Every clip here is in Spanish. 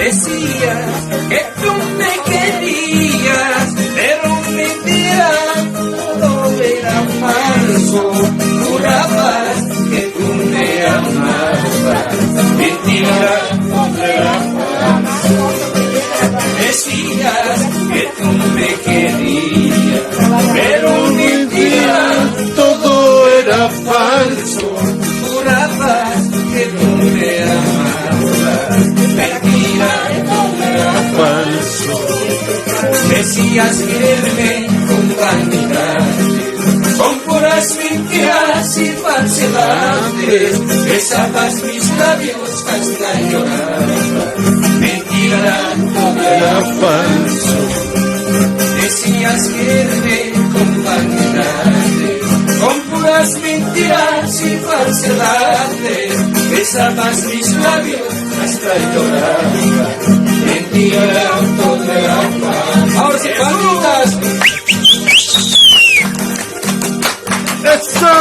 Decías que tú me querías, pero mentira, todo era falso. Jurabas que tú me amabas, mentira, todo era falso. Decías que tú me querías, pero mentira, todo era falso. Jurabas que tú me amabas, mentira, todo era falso. Decías quererme con vanidades, con puras mentiras y falsedades. Besabas mis labios hasta llorar, mentira, todo era falso. Decías quererme con vanidades, con puras mentiras y falsedades. Besabas mis labios hasta llorar, mentira, todo era falso. Ahora sí, palmitas. ¡Eso!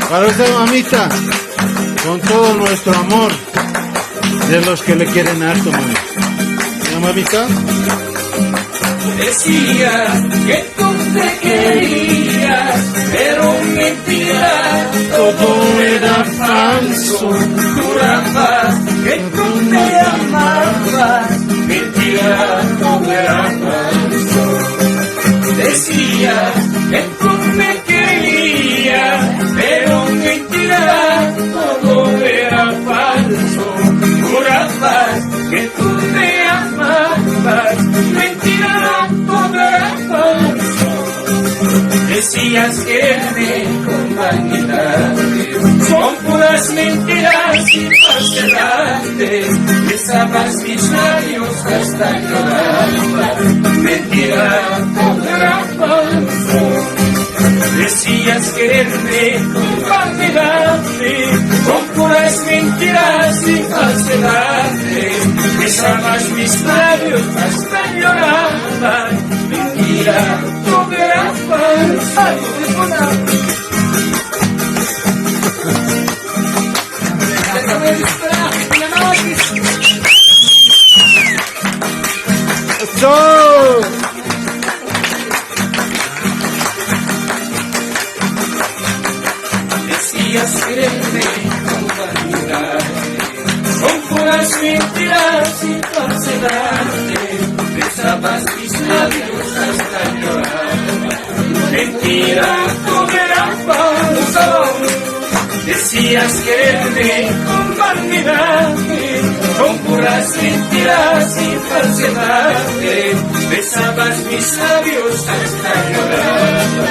Para usted, mamita, con todo nuestro amor, de los que le quieren harto, mami. ¿Ya, mamita? Decías que tú te querías, pero mentira, todo era falso. Jurabas que tú me amabas, mentira, todo era falso. Decías que tú me querías, pero mentira, todo era falso. Jurabas que tú me amabas, mentira, todo era falso. Decías quererme con vanidades, con puras mentiras y falsedades. Besabas mis labios hasta llorar, mentira, todo era falso. Decías quererme con vanidades, con puras mentiras y falsedades. Besabas mis labios hasta llorar, mentira, todo era falso. ¡Eso! Decías quererme con vanidades, con puras mentiras y falsedades. Besabas mis labios hasta llorar, mentira, todo era falso. Decías quererme con vanidades, con puras mentiras y falsedades. Besabas mis labios hasta llorar,